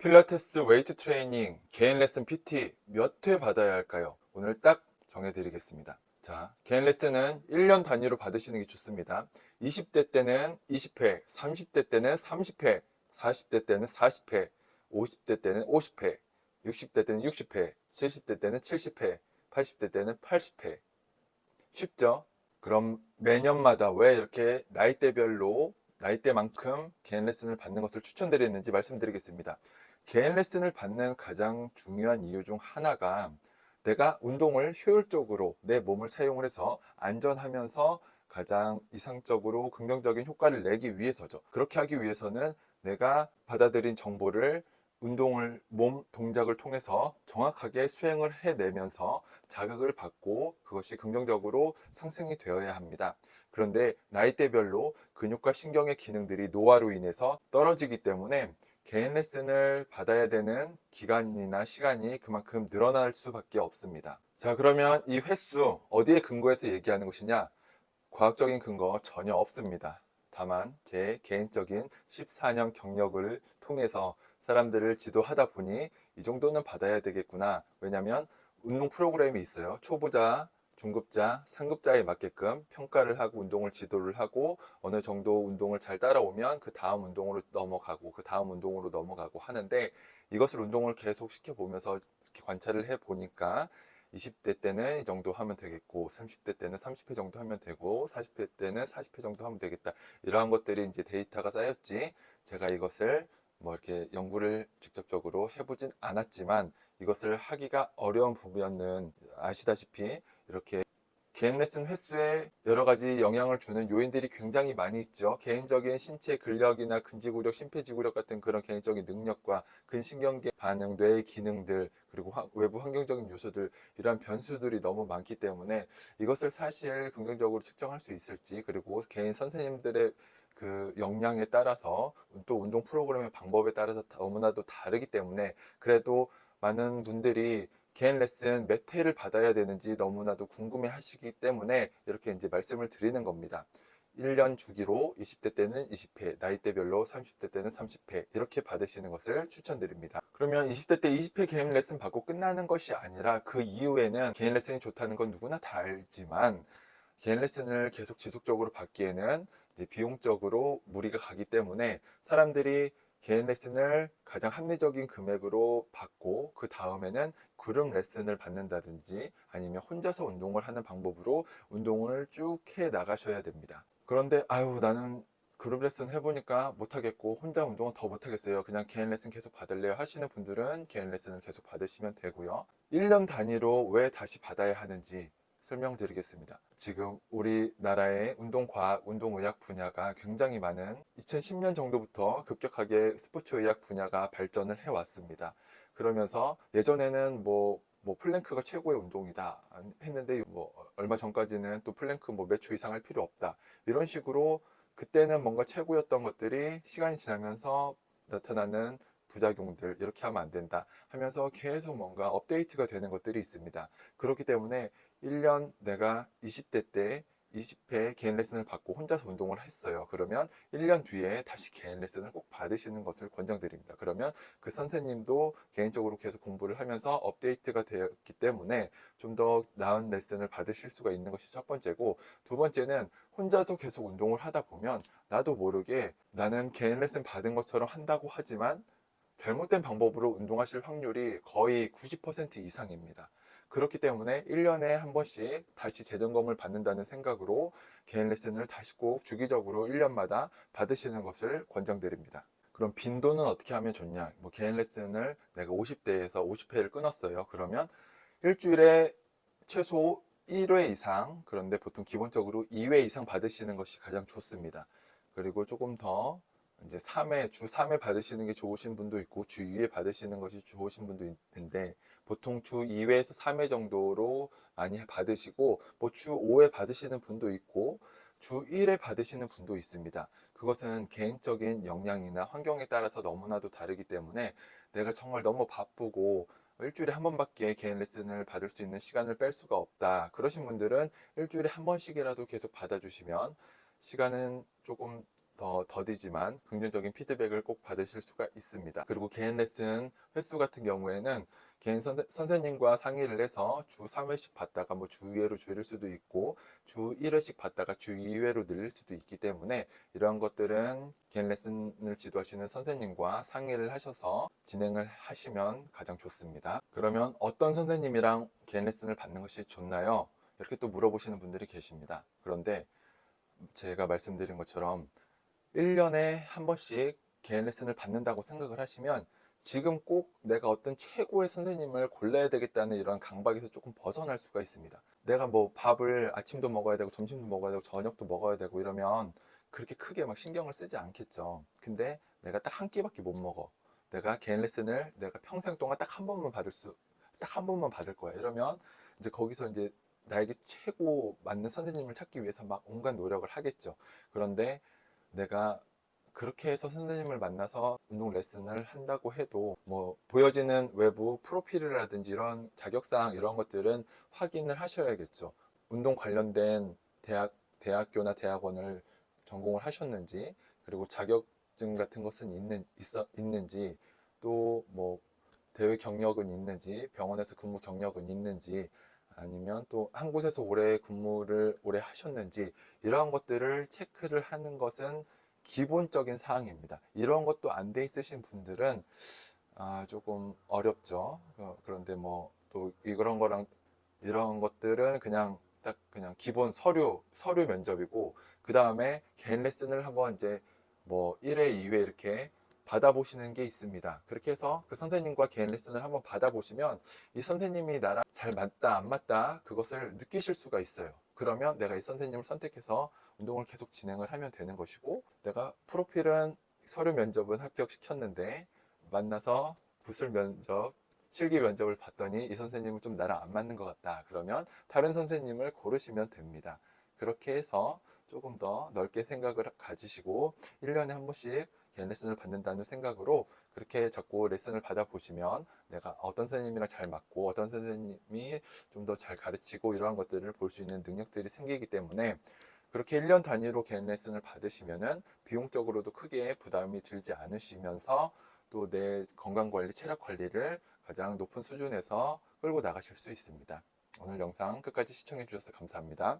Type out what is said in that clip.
필라테스 웨이트 트레이닝 개인 레슨 PT 몇 회 받아야 할까요? 오늘 딱 정해드리겠습니다. 자, 개인 레슨은 1년 단위로 받으시는 게 좋습니다. 20대 때는 20회, 30대 때는 30회, 40대 때는 40회, 50대 때는 50회, 60대 때는 60회, 70대 때는 70회, 80대 때는 80회. 쉽죠? 그럼 매년마다 왜 이렇게 나이대만큼 개인 레슨을 받는 것을 추천드리는지 말씀드리겠습니다. 개인 레슨을 받는 가장 중요한 이유 중 하나가 내가 운동을 효율적으로 내 몸을 사용을 해서 안전하면서 가장 이상적으로 긍정적인 효과를 내기 위해서죠. 그렇게 하기 위해서는 내가 받아들인 정보를 몸 동작을 통해서 정확하게 수행을 해내면서 자극을 받고 그것이 긍정적으로 상승이 되어야 합니다. 그런데 나이대별로 근육과 신경의 기능들이 노화로 인해서 떨어지기 때문에 개인 레슨을 받아야 되는 기간이나 시간이 그만큼 늘어날 수밖에 없습니다. 자, 그러면 이 횟수 어디에 근거해서 얘기하는 것이냐? 과학적인 근거 전혀 없습니다. 다만 제 개인적인 14년 경력을 통해서 사람들을 지도하다 보니 이 정도는 받아야 되겠구나. 왜냐하면 운동 프로그램이 있어요. 초보자, 중급자, 상급자에 맞게끔 평가를 하고 운동을 지도를 하고 어느 정도 운동을 잘 따라오면 그 다음 운동으로 넘어가고 그 다음 운동으로 넘어가고 하는데, 이것을 운동을 계속 시켜보면서 관찰을 해보니까 20대 때는 이 정도 하면 되겠고, 30대 때는 30회 정도 하면 되고, 40회 때는 40회 정도 하면 되겠다. 이러한 것들이 이제 데이터가 쌓였지, 제가 이것을 뭐 이렇게 연구를 직접적으로 해보진 않았지만, 이것을 하기가 어려운 부분은 아시다시피 이렇게 개인 레슨 횟수에 여러 가지 영향을 주는 요인들이 굉장히 많이 있죠. 개인적인 신체 근력이나 근지구력, 심폐지구력 같은 그런 개인적인 능력과 근신경계 반응, 뇌의 기능들, 그리고 외부 환경적인 요소들, 이러한 변수들이 너무 많기 때문에 이것을 사실 긍정적으로 측정할 수 있을지, 그리고 개인 선생님들의 그 역량에 따라서 또 운동 프로그램의 방법에 따라서 너무나도 다르기 때문에, 그래도 많은 분들이 개인 레슨 몇 회를 받아야 되는지 너무나도 궁금해 하시기 때문에 이렇게 이제 말씀을 드리는 겁니다. 1년 주기로 20대 때는 20회, 나이대별로 30대 때는 30회 이렇게 받으시는 것을 추천드립니다. 그러면 20대 때 20회 개인 레슨 받고 끝나는 것이 아니라 그 이후에는 개인 레슨이 좋다는 건 누구나 다 알지만, 개인 레슨을 계속 지속적으로 받기에는 이제 비용적으로 무리가 가기 때문에 사람들이 개인 레슨을 가장 합리적인 금액으로 받고 그 다음에는 그룹 레슨을 받는다든지 아니면 혼자서 운동을 하는 방법으로 운동을 쭉 해 나가셔야 됩니다. 그런데 나는 그룹 레슨 해보니까 못하겠고 혼자 운동은 더 못하겠어요, 그냥 개인 레슨 계속 받을래요 하시는 분들은 개인 레슨을 계속 받으시면 되고요. 1년 단위로 왜 다시 받아야 하는지 설명드리겠습니다. 지금 우리나라의 운동과학, 운동의학 분야가 굉장히 많은 2010년 정도부터 급격하게 스포츠의학 분야가 발전을 해왔습니다. 그러면서 예전에는 뭐 플랭크가 최고의 운동이다 했는데, 뭐 얼마 전까지는 또 플랭크 뭐 몇 초 이상 할 필요 없다 이런 식으로, 그때는 뭔가 최고였던 것들이 시간이 지나면서 나타나는 부작용들, 이렇게 하면 안 된다 하면서 계속 뭔가 업데이트가 되는 것들이 있습니다. 그렇기 때문에 1년 내가 20대 때 20회 개인 레슨을 받고 혼자서 운동을 했어요. 그러면 1년 뒤에 다시 개인 레슨을 꼭 받으시는 것을 권장드립니다. 그러면 그 선생님도 개인적으로 계속 공부를 하면서 업데이트가 되었기 때문에 좀 더 나은 레슨을 받으실 수가 있는 것이 첫 번째고, 두 번째는 혼자서 계속 운동을 하다 보면 나도 모르게 나는 개인 레슨 받은 것처럼 한다고 하지만 잘못된 방법으로 운동하실 확률이 거의 90% 이상입니다. 그렇기 때문에 1년에 한 번씩 다시 재점검을 받는다는 생각으로 개인 레슨을 다시 꼭 주기적으로 1년마다 받으시는 것을 권장드립니다. 그럼 빈도는 어떻게 하면 좋냐? 뭐 개인 레슨을 내가 50대에서 50회를 끊었어요. 그러면 일주일에 최소 1회 이상, 그런데 보통 기본적으로 2회 이상 받으시는 것이 가장 좋습니다. 그리고 조금 더 이제 주 3회 받으시는 게 좋으신 분도 있고 주 2회 받으시는 것이 좋으신 분도 있는데, 보통 주 2회에서 3회 정도로 많이 받으시고, 뭐 주 5회 받으시는 분도 있고 주 1회 받으시는 분도 있습니다. 그것은 개인적인 역량이나 환경에 따라서 너무나도 다르기 때문에, 내가 정말 너무 바쁘고 일주일에 한 번밖에 개인 레슨을 받을 수 있는 시간을 뺄 수가 없다 그러신 분들은 일주일에 한 번씩이라도 계속 받아주시면 시간은 조금 더 더디지만 긍정적인 피드백을 꼭 받으실 수가 있습니다. 그리고 개인 레슨 횟수 같은 경우에는 개인 선생님과 상의를 해서 주 3회씩 받다가 뭐 주 2회로 줄일 수도 있고 주 1회씩 받다가 주 2회로 늘릴 수도 있기 때문에 이러한 것들은 개인 레슨을 지도하시는 선생님과 상의를 하셔서 진행을 하시면 가장 좋습니다. 그러면 어떤 선생님이랑 개인 레슨을 받는 것이 좋나요? 이렇게 또 물어보시는 분들이 계십니다. 그런데 제가 말씀드린 것처럼 1년에 한 번씩 개인 레슨을 받는다고 생각을 하시면 지금 꼭 내가 어떤 최고의 선생님을 골라야 되겠다는 이런 강박에서 조금 벗어날 수가 있습니다. 내가 뭐 밥을 아침도 먹어야 되고 점심도 먹어야 되고 저녁도 먹어야 되고 이러면 그렇게 크게 막 신경을 쓰지 않겠죠. 근데 내가 딱 한 끼밖에 못 먹어. 내가 개인 레슨을 내가 평생 동안 딱 한 번만 딱 한 번만 받을 거야. 이러면 이제 거기서 이제 나에게 최고 맞는 선생님을 찾기 위해서 막 온갖 노력을 하겠죠. 그런데 내가 그렇게 해서 선생님을 만나서 운동 레슨을 한다고 해도 뭐 보여지는 외부 프로필이라든지 이런 자격사항 이런 것들은 확인을 하셔야겠죠. 운동 관련된 대학교나 대학원을 전공을 하셨는지, 그리고 자격증 같은 것은 있는지, 또 뭐 대회 경력은 있는지, 병원에서 근무 경력은 있는지, 아니면 또 한 곳에서 근무를 오래 하셨는지, 이러한 것들을 체크를 하는 것은 기본적인 사항입니다. 이런 것도 안 돼 있으신 분들은 조금 어렵죠. 그런데 뭐 또 이런 것들은 그냥 기본 서류 면접이고, 그 다음에 개인 레슨을 한번 이제 뭐 1회, 2회 이렇게 받아보시는 게 있습니다. 그렇게 해서 그 선생님과 개인 레슨을 한번 받아보시면 이 선생님이 나랑 잘 맞다, 안 맞다, 그것을 느끼실 수가 있어요. 그러면 내가 이 선생님을 선택해서 운동을 계속 진행을 하면 되는 것이고, 내가 프로필은 서류 면접은 합격시켰는데 만나서 구술 면접, 실기 면접을 봤더니 이 선생님은 좀 나랑 안 맞는 것 같다. 그러면 다른 선생님을 고르시면 됩니다. 그렇게 해서 조금 더 넓게 생각을 가지시고 1년에 한 번씩 개인 레슨을 받는다는 생각으로 그렇게 자꾸 레슨을 받아보시면 내가 어떤 선생님이랑 잘 맞고 어떤 선생님이 좀 더 잘 가르치고 이러한 것들을 볼 수 있는 능력들이 생기기 때문에, 그렇게 1년 단위로 개인 레슨을 받으시면은 비용적으로도 크게 부담이 들지 않으시면서 또 내 건강관리, 체력 관리를 가장 높은 수준에서 끌고 나가실 수 있습니다. 오늘 영상 끝까지 시청해 주셔서 감사합니다.